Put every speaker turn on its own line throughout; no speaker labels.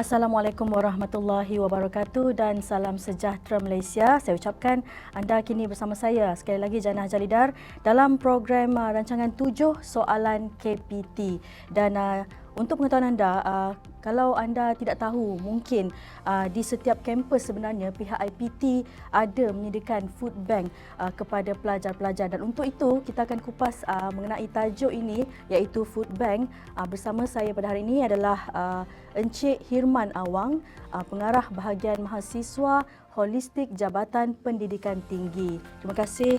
Assalamualaikum warahmatullahi wabarakatuh dan salam sejahtera Malaysia. Saya ucapkan anda kini bersama saya sekali lagi Janah Jalidar dalam program rancangan 7 soalan KPT. Dan untuk pengetahuan anda, kalau anda tidak tahu, mungkin di setiap kampus sebenarnya pihak IPT ada menyediakan food bank kepada pelajar-pelajar, dan untuk itu kita akan kupas mengenai tajuk ini iaitu food bank. Bersama saya pada hari ini adalah Encik Hirman Awang, pengarah bahagian mahasiswa holistik Jabatan Pendidikan Tinggi. Terima kasih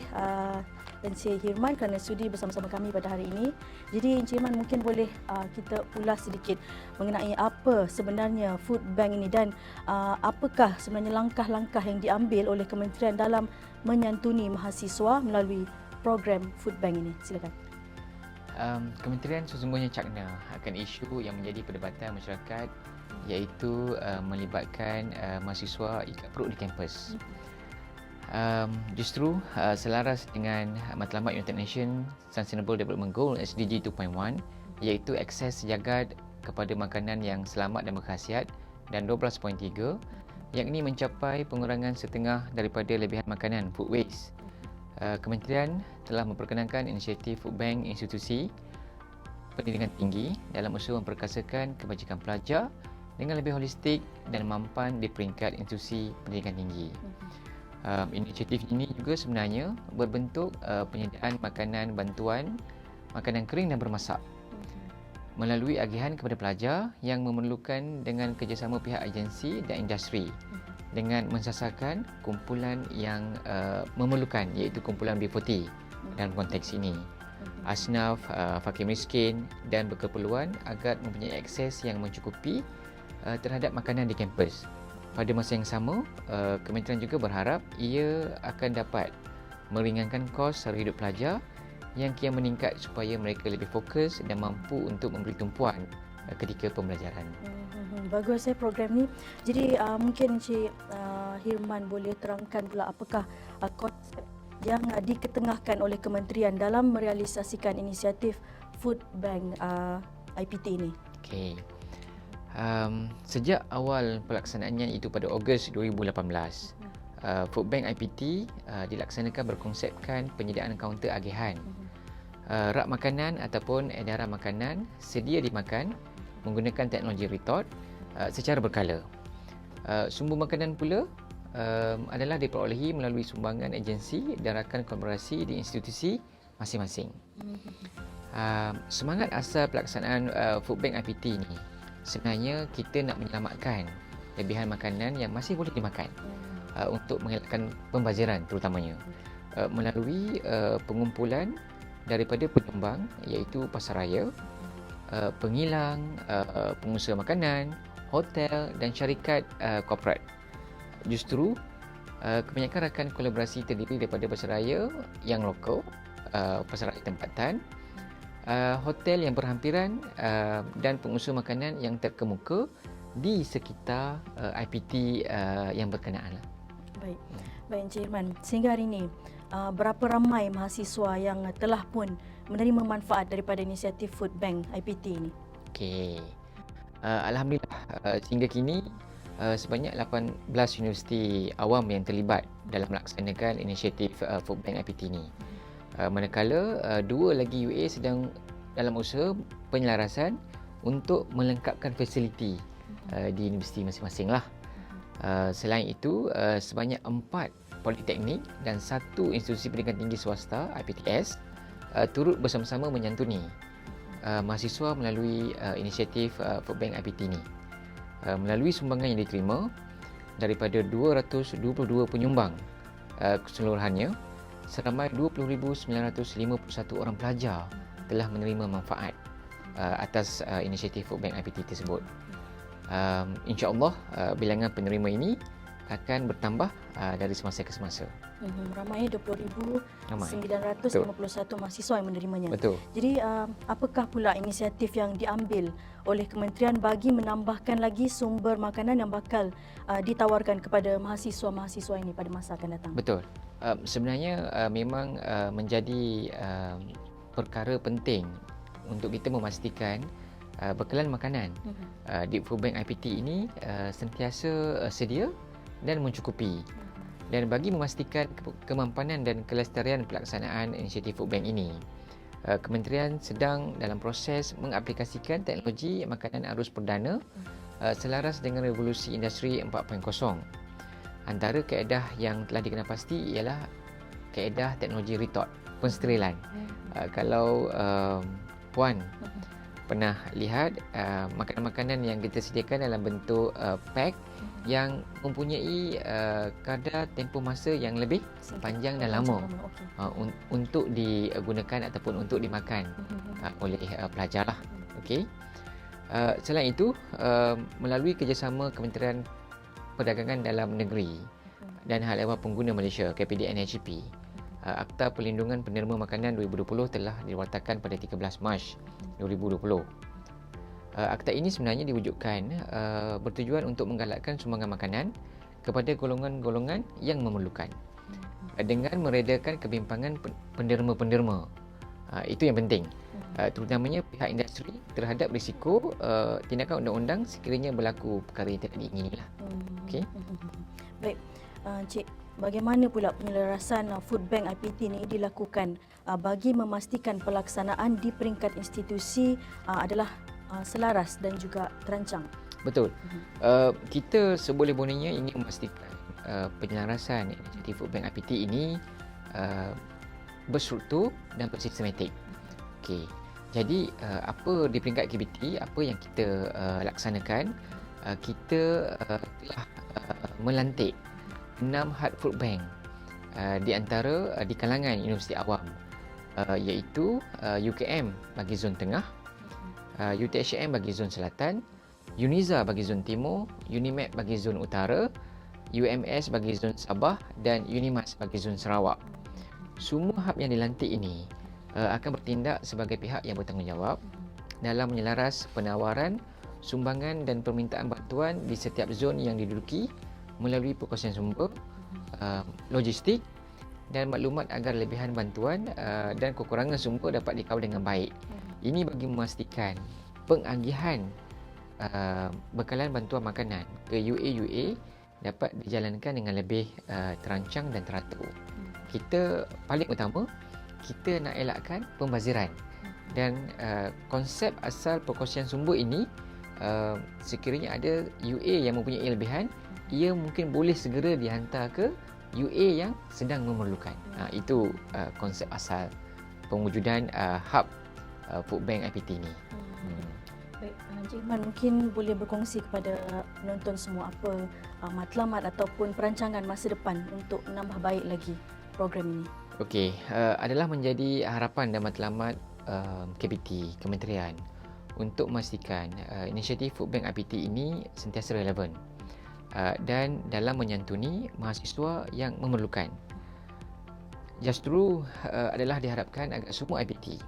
Encik Hirman kerana sudi bersama-sama kami pada hari ini. Jadi Encik Hirman, mungkin boleh kita ulas sedikit mengenai apa sebenarnya food bank ini dan apakah sebenarnya langkah-langkah yang diambil oleh kementerian dalam menyantuni mahasiswa melalui program food bank ini. Silakan.
Kementerian sesungguhnya cakna akan isu yang menjadi perdebatan masyarakat, iaitu melibatkan mahasiswa ikat perut di kampus. Justru selaras dengan matlamat United Nations Sustainable Development Goal SDG 2.1, iaitu akses sejagat kepada makanan yang selamat dan berkhasiat, dan 12.3 yang ini mencapai pengurangan setengah daripada lebihan makanan food waste. Kementerian telah memperkenalkan inisiatif food bank institusi pendidikan tinggi dalam usaha memperkasakan kebajikan pelajar dengan lebih holistik dan mampan di peringkat institusi pendidikan tinggi. Inisiatif ini juga sebenarnya berbentuk penyediaan makanan bantuan, makanan kering dan bermasak melalui agihan kepada pelajar yang memerlukan dengan kerjasama pihak agensi dan industri, dengan mensasarkan kumpulan yang memerlukan, iaitu kumpulan B40 dalam konteks ini. Asnaf, fakir miskin dan berkeperluan agar mempunyai akses yang mencukupi terhadap makanan di kampus. Pada masa yang sama, kementerian juga berharap ia akan dapat meringankan kos sara hidup pelajar yang kian meningkat supaya mereka lebih fokus dan mampu untuk memberi tumpuan ketika pembelajaran.
Bagus program ni. Jadi mungkin Encik Hirman boleh terangkan pula apakah konsep yang diketengahkan oleh kementerian dalam merealisasikan inisiatif food bank IPT ini.
Okey. Sejak awal pelaksanaannya itu pada Ogos 2018, food bank IPT dilaksanakan berkonsepkan penyediaan kaunter agihan. Rak makanan ataupun edaran makanan sedia dimakan menggunakan teknologi retort secara berkala. Sumber makanan pula adalah diperolehi melalui sumbangan agensi dan rakan kolaborasi di institusi masing-masing. Semangat asal pelaksanaan food bank IPT ini sebenarnya kita nak menyelamatkan lebihan makanan yang masih boleh dimakan untuk mengelakkan pembaziran terutamanya melalui pengumpulan daripada penyumbang, iaitu pasaraya, pengilang, pengusaha makanan, hotel dan syarikat korporat. Justru kebanyakan rakan kolaborasi terdiri daripada pasaraya yang lokal, pasaraya tempatan, hotel yang berhampiran dan pengusaha makanan yang terkemuka di sekitar IPT yang berkenaan.
Baik, Encik Hirman. Sehingga hari ini, berapa ramai mahasiswa yang telah pun menerima manfaat daripada inisiatif food bank IPT ini?
Okey. Alhamdulillah, sehingga kini sebanyak 18 universiti awam yang terlibat dalam melaksanakan inisiatif food bank IPT ini. Manakala 2 lagi UA sedang dalam usaha penyelarasan untuk melengkapkan fasiliti di universiti masing-masing lah. Selain itu, sebanyak 4 politeknik dan 1 institusi pendidikan tinggi swasta IPTS turut bersama-sama menyantuni mahasiswa melalui inisiatif food bank IPT ini. Melalui sumbangan yang diterima daripada 222 penyumbang keseluruhannya, seramai 20,951 orang pelajar telah menerima manfaat atas inisiatif food bank IPT tersebut. InsyaAllah bilangan penerima ini akan bertambah dari semasa ke semasa.
Ramai 20,951 mahasiswa yang menerimanya.
Betul.
Jadi apakah pula inisiatif yang diambil oleh kementerian bagi menambahkan lagi sumber makanan yang bakal ditawarkan kepada mahasiswa-mahasiswa ini pada masa akan datang?
Betul. Sebenarnya memang menjadi perkara penting untuk kita memastikan bekalan makanan. Di Food Bank IPT ini sentiasa sedia dan mencukupi. Dan bagi memastikan kemampanan dan kelestarian pelaksanaan inisiatif Food Bank ini, Kementerian sedang dalam proses mengaplikasikan teknologi makanan arus perdana selaras dengan revolusi industri 4.0. Antara kaedah yang telah dikenal pasti ialah kaedah teknologi retort, pensterilan. Kalau Puan pernah lihat makanan-makanan yang kita sediakan dalam bentuk pack yang mempunyai kadar tempoh masa yang lebih panjang dan lama untuk digunakan ataupun untuk dimakan oleh pelajar lah. Okey. Selain itu, melalui kerjasama Kementerian Perdagangan Dalam Negeri dan Hal Ehwal Pengguna Malaysia KPDN HGP, Akta Perlindungan Penerima Makanan 2020 telah diwartakan pada 13 Mac 2020. Akta ini sebenarnya diwujudkan bertujuan untuk menggalakkan sumbangan makanan kepada golongan-golongan yang memerlukan dengan meredakan kebimpangan penderma-penderma. Itu yang penting, terutamanya pihak industri terhadap risiko tindakan undang-undang sekiranya berlaku perkara yang tidak diingini lah. Okey.
Baik, Cik, bagaimana pula penyelarasan Food Bank IPT ini dilakukan bagi memastikan pelaksanaan di peringkat institusi adalah selaras dan juga terancang?
Betul. Kita seboleh-bolehnya ingin memastikan penyelarasan inisiatif Food Bank IPT ini berstruktur dan bersistematik. Okey. Jadi apa di peringkat KBT, apa yang kita laksanakan, kita telah melantik 6 hard food bank di antara di kalangan universiti awam, iaitu UKM bagi zon tengah, UTHM bagi zon selatan, UNIZA bagi zon timur, UNIMED bagi zon utara, UMS bagi zon Sabah dan UNIMAS bagi zon Sarawak. Semua hub yang dilantik ini akan bertindak sebagai pihak yang bertanggungjawab dalam menyelaras penawaran, sumbangan dan permintaan bantuan di setiap zon yang diduduki melalui perkongsian sumber, logistik dan maklumat agar lebihan bantuan dan kekurangan sumber dapat dikawal dengan baik. Ini bagi memastikan pengagihan bekalan bantuan makanan ke UA dapat dijalankan dengan lebih terancang dan teratur. Kita paling utama, kita nak elakkan pembaziran dan konsep asal perkongsian sumber ini, sekiranya ada UA yang mempunyai lebihan, ia mungkin boleh segera dihantar ke UA yang sedang memerlukan. Itu konsep asal pewujudan hub Food Bank IPT ini.
Baik, Encik Iman mungkin boleh berkongsi kepada penonton semua apa matlamat ataupun perancangan masa depan untuk menambah baik lagi program ini.
Okey, adalah menjadi harapan dan matlamat KBT Kementerian untuk memastikan inisiatif Food Bank IPT ini sentiasa relevan dan dalam menyantuni mahasiswa yang memerlukan. Justru adalah diharapkan agar semua IPT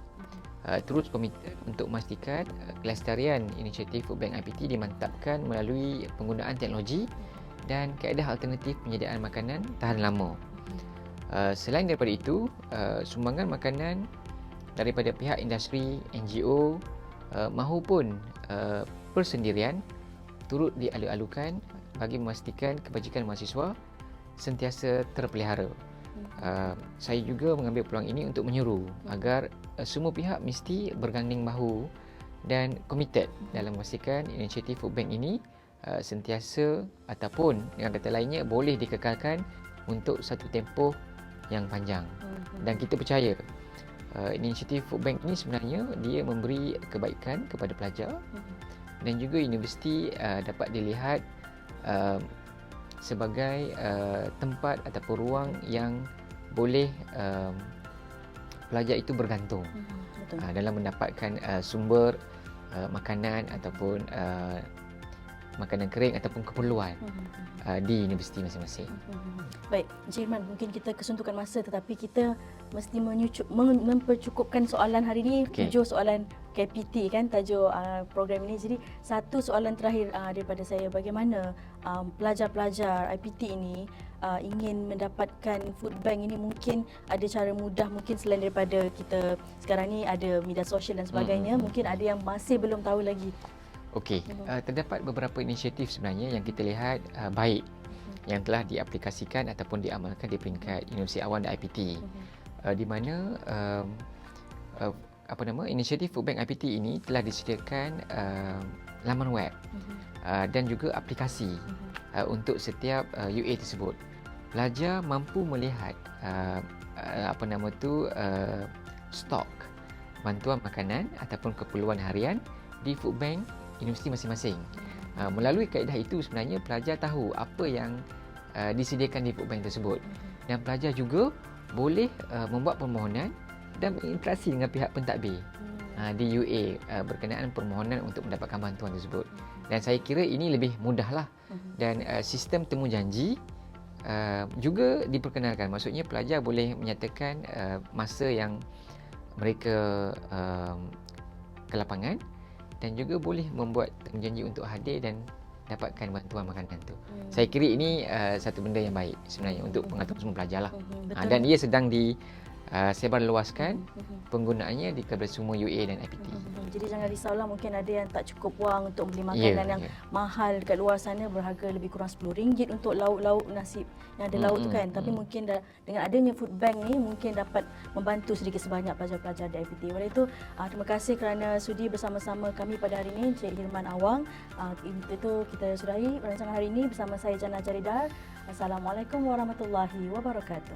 terus komited untuk memastikan kelestarian inisiatif Food Bank IPT dimantapkan melalui penggunaan teknologi dan kaedah alternatif penyediaan makanan tahan lama. Selain daripada itu, sumbangan makanan daripada pihak industri, NGO mahupun persendirian turut dialu-alukan bagi memastikan kebajikan mahasiswa sentiasa terpelihara. Saya juga mengambil peluang ini untuk menyeru agar semua pihak mesti berganding bahu dan komited dalam memastikan inisiatif Food Bank ini sentiasa ataupun dengan kata lainnya boleh dikekalkan untuk satu tempoh yang panjang. Dan kita percaya inisiatif Food Bank ini sebenarnya dia memberi kebaikan kepada pelajar dan juga universiti dapat dilihat sebagai tempat ataupun ruang yang boleh pelajar itu bergantung dalam mendapatkan sumber makanan ataupun makanan kering ataupun keperluan di universiti masing-masing.
Baik, Encik Irman, mungkin kita kesuntukan masa tetapi kita mesti mempercukupkan soalan hari ini. 7 soalan KPT kan tajuk program ini. Jadi satu soalan terakhir daripada saya, bagaimana pelajar-pelajar IPT ini ingin mendapatkan food bank ini, mungkin ada cara mudah, mungkin selain daripada kita sekarang ni ada media sosial dan sebagainya, mungkin ada yang masih belum tahu lagi.
Okey, terdapat beberapa inisiatif sebenarnya yang kita lihat baik yang telah diaplikasikan ataupun diamalkan di peringkat Universiti Awam dan IPT. Di mana inisiatif Food Bank IPT ini telah disediakan laman web dan juga aplikasi untuk setiap UA tersebut. Pelajar mampu melihat stok bantuan makanan ataupun keperluan harian di food bank universiti masing-masing. Melalui kaedah itu sebenarnya pelajar tahu apa yang disediakan di food bank tersebut, dan pelajar juga boleh membuat permohonan dan berinteraksi dengan pihak pentadbir di UA berkenaan permohonan untuk mendapatkan bantuan tersebut. Dan saya kira ini lebih mudahlah, dan sistem temu janji juga diperkenalkan. Maksudnya pelajar boleh menyatakan masa yang mereka ke lapangan, dan juga boleh membuat janji untuk hadir dan dapatkan bantuan makanan tu. Saya kira ini satu benda yang baik sebenarnya untuk pengetahuan semua pelajar lah. Dan ia sedang sebarluaskan penggunaannya di kepada semua UA dan IPT.
Jadi jangan risaulah, mungkin ada yang tak cukup wang untuk beli makanan yang mahal dekat luar sana, berharga lebih kurang RM10 untuk lauk-lauk nasi yang ada lauk tu kan. Tapi mungkin dengan adanya food bank ni mungkin dapat membantu sedikit sebanyak pelajar-pelajar di IPT. Oleh itu, terima kasih kerana sudi bersama-sama kami pada hari ini, Encik Hirman Awang. Itu kita sudahi rancangan hari ini bersama saya Jannah Jaridar. Assalamualaikum warahmatullahi wabarakatuh.